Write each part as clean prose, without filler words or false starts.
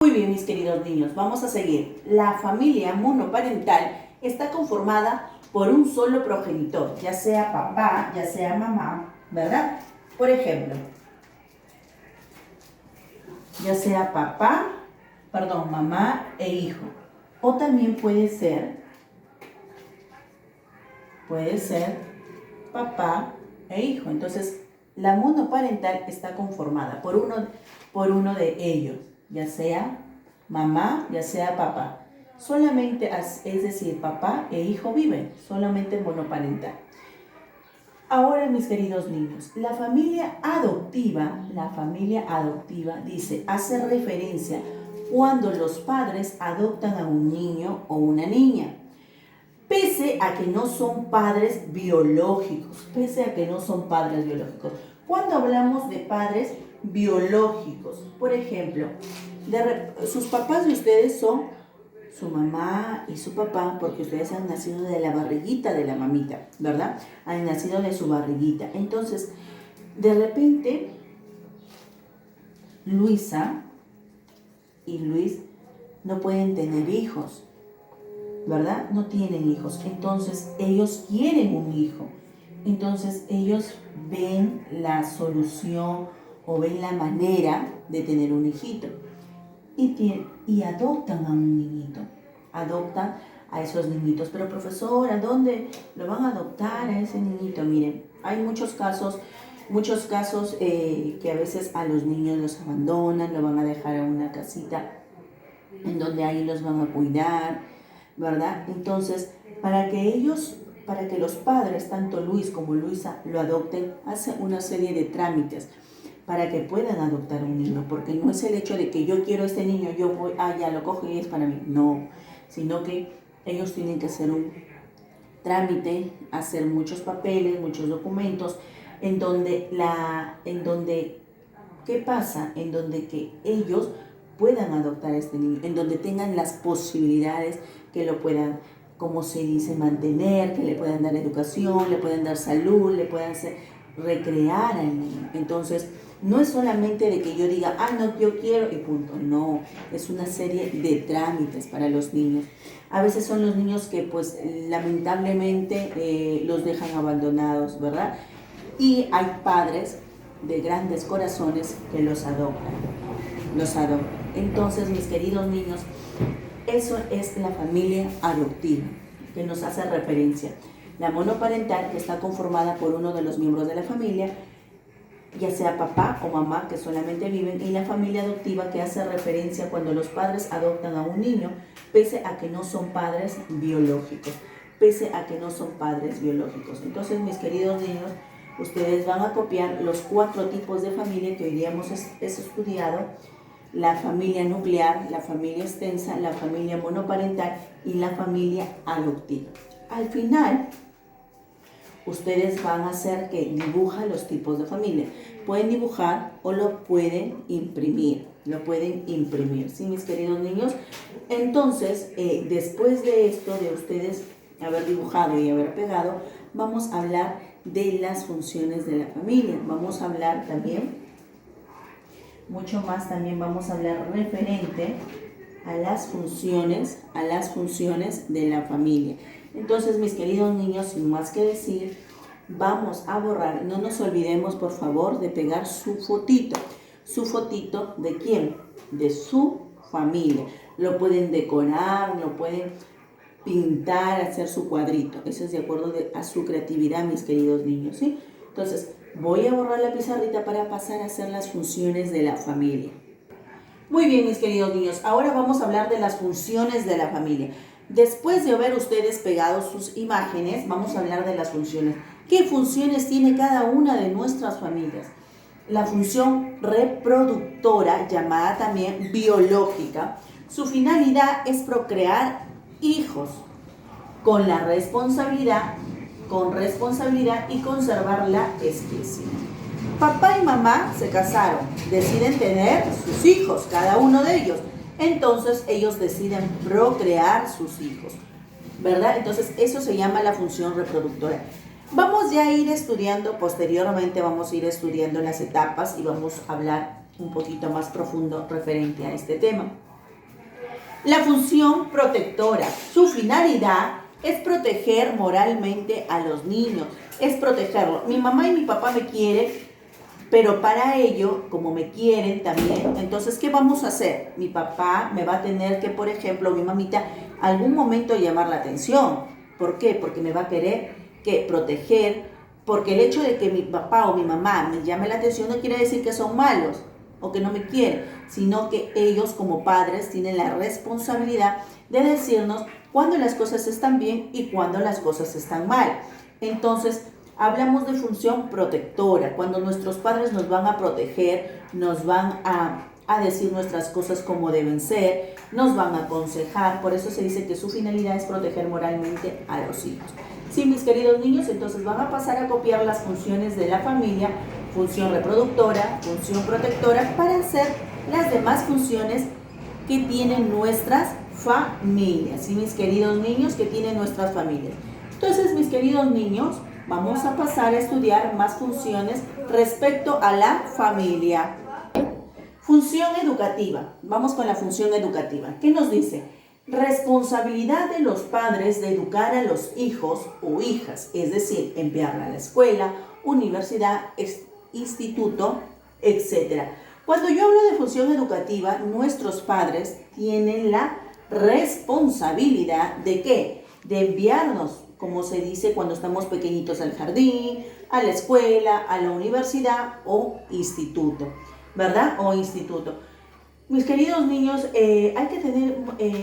Muy bien, mis queridos niños, vamos a seguir. La familia monoparental está conformada por un solo progenitor, ya sea papá, ya sea mamá, ¿verdad? Por ejemplo, ya sea mamá e hijo. O también puede ser papá e hijo. Entonces, la monoparental está conformada por uno de ellos, ya sea mamá, ya sea papá. Solamente, es decir, papá e hijo viven, solamente monoparental. Ahora, mis queridos niños, la familia adoptiva hace referencia cuando los padres adoptan a un niño o una niña, pese a que no son padres biológicos, Cuando hablamos de padres biológicos, por ejemplo, sus papás de ustedes son su mamá y su papá, porque ustedes han nacido de la barriguita de la mamita, ¿verdad? Han nacido de su barriguita. Entonces, de repente, Luisa y Luis no pueden tener hijos, ¿verdad? No tienen hijos. Entonces, ellos quieren un hijo. Entonces, ellos ven la solución o ven la manera de tener un hijito. Y adoptan a un niñito, adoptan a esos niñitos. Pero profesora, ¿dónde lo van a adoptar a ese niñito? Miren, hay muchos casos que a veces a los niños los abandonan, lo van a dejar en una casita en donde ahí los van a cuidar, ¿verdad? Entonces, para que los padres, tanto Luis como Luisa, lo adopten, hace una serie de trámites para que puedan adoptar un niño, porque no es el hecho de que yo quiero este niño, yo voy, ya lo cojo y es para mí, no, sino que ellos tienen que hacer un trámite, hacer muchos papeles, muchos documentos, en donde ¿qué pasa? En donde que ellos puedan adoptar a este niño, en donde tengan las posibilidades que lo puedan, como se dice, mantener, que le puedan dar educación, le puedan dar salud, le puedan recrear al niño. Entonces, no es solamente de que yo diga, no, yo quiero y punto. No, es una serie de trámites para los niños. A veces son los niños que, pues, lamentablemente los dejan abandonados, ¿verdad? Y hay padres de grandes corazones que los adoptan. Entonces, mis queridos niños, eso es la familia adoptiva, que nos hace referencia. La monoparental, que está conformada por uno de los miembros de la familia, ya sea papá o mamá, que solamente viven, y la familia adoptiva, que hace referencia cuando los padres adoptan a un niño, pese a que no son padres biológicos. Entonces, mis queridos niños, ustedes van a copiar los 4 tipos de familia que hoy día hemos estudiado: la familia nuclear, la familia extensa, la familia monoparental y la familia adoptiva. Al final, ustedes van a hacer que dibujan los tipos de familia. Pueden dibujar o lo pueden imprimir. ¿Sí, mis queridos niños? Entonces, después de esto, de ustedes haber dibujado y haber pegado, vamos a hablar de las funciones de la familia. Vamos a hablar también, mucho más también vamos a hablar referente a las funciones de la familia. Entonces, mis queridos niños, sin más que decir, vamos a borrar. No nos olvidemos, por favor, de pegar su fotito. ¿Su fotito de quién? De su familia. Lo pueden decorar, lo pueden pintar, hacer su cuadrito. Eso es de acuerdo a su creatividad, mis queridos niños, ¿sí? Entonces, voy a borrar la pizarrita para pasar a hacer las funciones de la familia. Muy bien, mis queridos niños, ahora vamos a hablar de las funciones de la familia. Después de haber ustedes pegado sus imágenes, vamos a hablar de las funciones. ¿Qué funciones tiene cada una de nuestras familias? La función reproductora, llamada también biológica, su finalidad es procrear hijos con responsabilidad y conservar la especie. Papá y mamá se casaron, deciden tener sus hijos, cada uno de ellos. Entonces ellos deciden procrear sus hijos, ¿verdad? Entonces eso se llama la función reproductora. Vamos ya a ir estudiando, posteriormente vamos a ir estudiando las etapas y vamos a hablar un poquito más profundo referente a este tema. La función protectora. Su finalidad es proteger moralmente a los niños, es protegerlos. Mi mamá y mi papá me quieren, pero para ello, como me quieren también, entonces, ¿qué vamos a hacer? Mi papá me va a tener que, por ejemplo, mi mamita, algún momento llamar la atención. ¿Por qué? Porque me va a querer que proteger, porque el hecho de que mi papá o mi mamá me llame la atención no quiere decir que son malos o que no me quieren, sino que ellos como padres tienen la responsabilidad de decirnos cuando las cosas están bien y cuando las cosas están mal. Entonces, hablamos de función protectora, cuando nuestros padres nos van a proteger, nos van a decir nuestras cosas como deben ser, nos van a aconsejar, por eso se dice que su finalidad es proteger moralmente a los hijos. Sí, mis queridos niños, entonces van a pasar a copiar las funciones de la familia, función reproductora, función protectora, para hacer las demás funciones que tienen nuestras familias. Sí, mis queridos niños, que tienen nuestras familias. Entonces, mis queridos niños, vamos a pasar a estudiar más funciones respecto a la familia. Función educativa. Vamos con la función educativa. ¿Qué nos dice? Responsabilidad de los padres de educar a los hijos o hijas, es decir, enviarla a la escuela, universidad, instituto, etc. Cuando yo hablo de función educativa, nuestros padres tienen la responsabilidad ¿de qué? De enviarnos, como se dice cuando estamos pequeñitos, al jardín, a la escuela, a la universidad o instituto, ¿verdad? O instituto. Mis queridos niños, hay que tener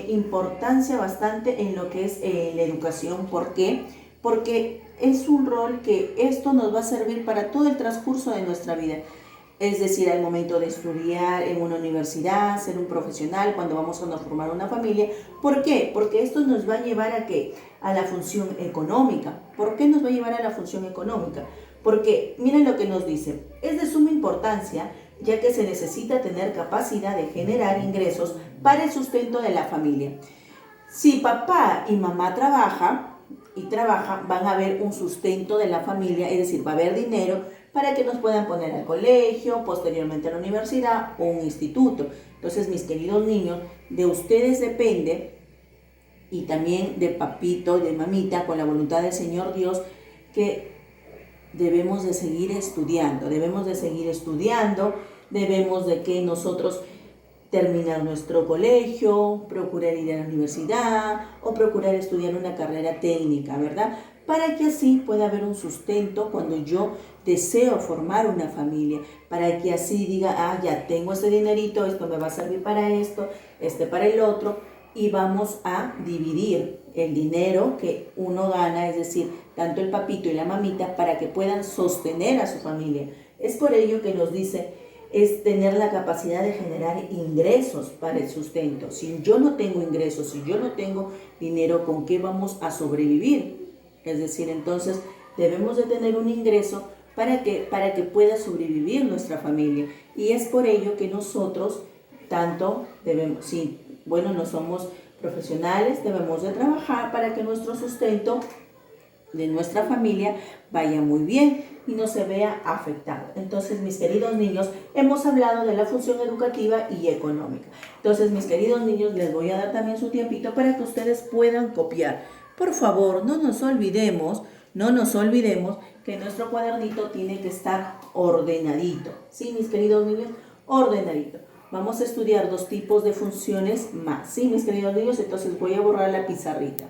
importancia bastante en lo que es la educación. ¿Por qué? Porque es un rol que esto nos va a servir para todo el transcurso de nuestra vida. Es decir, al momento de estudiar en una universidad, ser un profesional, cuando vamos a formar una familia. ¿Por qué? Porque esto nos va a llevar a ¿qué? A la función económica. ¿Por qué nos va a llevar a la función económica? Porque miren lo que nos dice. Es de suma importancia, ya que se necesita tener capacidad de generar ingresos para el sustento de la familia. Si papá y mamá trabajan, van a haber un sustento de la familia, es decir, va a haber dinero para que nos puedan poner al colegio, posteriormente a la universidad o un instituto. Entonces, mis queridos niños, de ustedes depende, y también de papito, de mamita, con la voluntad del Señor Dios, que debemos de seguir estudiando, debemos de que nosotros terminar nuestro colegio, procurar ir a la universidad o procurar estudiar una carrera técnica, ¿verdad? Para que así pueda haber un sustento cuando yo deseo formar una familia, para que así diga, ya tengo este dinerito, esto me va a servir para esto, para el otro, y vamos a dividir el dinero que uno gana, es decir, tanto el papito y la mamita, para que puedan sostener a su familia. Es por ello que nos dice, es tener la capacidad de generar ingresos para el sustento. Si yo no tengo ingresos, si yo no tengo dinero, ¿con qué vamos a sobrevivir? Es decir, entonces debemos de tener un ingreso para que pueda sobrevivir nuestra familia. Y es por ello que nosotros tanto debemos, no somos profesionales, debemos de trabajar para que nuestro sustento de nuestra familia vaya muy bien y no se vea afectado. Entonces, mis queridos niños, hemos hablado de la función educativa y económica. Entonces, mis queridos niños, les voy a dar también su tiempito para que ustedes puedan copiar. Por favor, no nos olvidemos que nuestro cuadernito tiene que estar ordenadito. ¿Sí, mis queridos niños? Ordenadito. Vamos a estudiar 2 tipos de funciones más. ¿Sí, mis queridos niños? Entonces voy a borrar la pizarrita.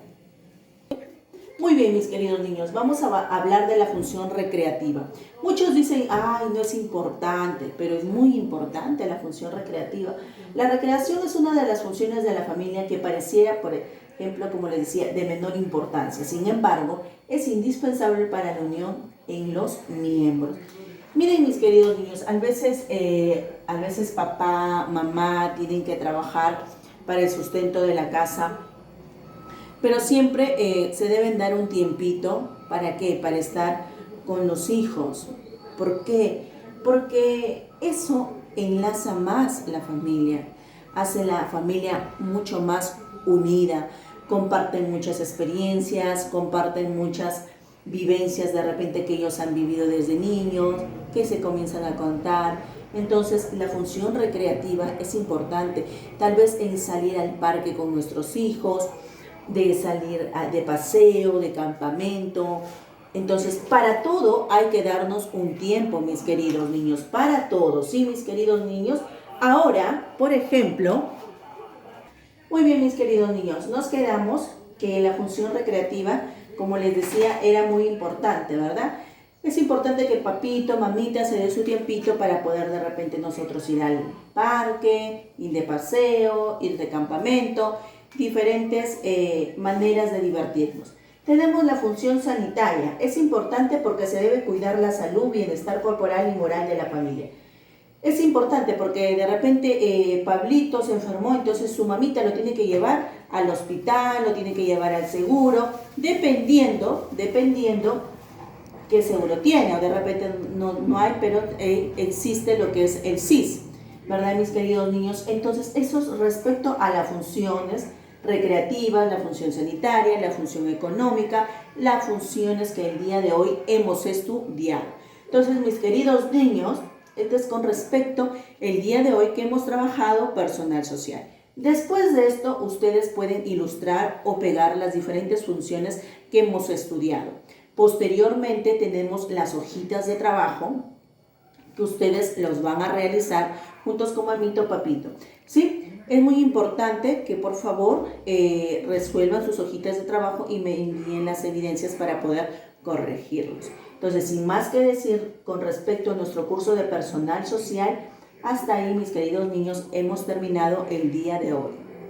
Muy bien, mis queridos niños, vamos a hablar de la función recreativa. Muchos dicen, no es importante, pero es muy importante la función recreativa. La recreación es una de las funciones de la familia que pareciera, por ejemplo, como les decía, de menor importancia. Sin embargo, es indispensable para la unión en los miembros. Miren, mis queridos niños, a veces papá, mamá tienen que trabajar para el sustento de la casa, pero siempre se deben dar un tiempito, ¿para qué? Para estar con los hijos. ¿Por qué? Porque eso enlaza más la familia, hace la familia mucho más unida, comparten muchas experiencias, comparten muchas vivencias de repente que ellos han vivido desde niños, que se comienzan a contar. Entonces, la función recreativa es importante, tal vez en salir al parque con nuestros hijos, de salir de paseo, de campamento. Entonces, para todo hay que darnos un tiempo, mis queridos niños, para todo, ¿sí, mis queridos niños? Ahora, por ejemplo, muy bien, mis queridos niños, nos quedamos que la función recreativa, como les decía, era muy importante, ¿verdad? Es importante que papito, mamita se dé su tiempito para poder de repente nosotros ir al parque, ir de paseo, ir de campamento, diferentes maneras de divertirnos. Tenemos la función sanitaria. Es importante porque se debe cuidar la salud, bienestar corporal y moral de la familia. Es importante porque de repente Pablito se enfermó, entonces su mamita lo tiene que llevar al hospital, lo tiene que llevar al seguro, dependiendo qué seguro tiene, o de repente no hay, pero existe lo que es el SIS, ¿verdad, mis queridos niños? Entonces, eso es respecto a las funciones recreativas, la función sanitaria, la función económica, las funciones que el día de hoy hemos estudiado. Entonces, mis queridos niños, esto es con respecto el día de hoy que hemos trabajado personal social. Después de esto, ustedes pueden ilustrar o pegar las diferentes funciones que hemos estudiado. Posteriormente tenemos las hojitas de trabajo que ustedes los van a realizar juntos con mamito o papito. ¿Sí? Es muy importante que por favor resuelvan sus hojitas de trabajo y me envíen las evidencias para poder corregirlos. Entonces, sin más que decir con respecto a nuestro curso de personal social, hasta ahí, mis queridos niños, hemos terminado el día de hoy.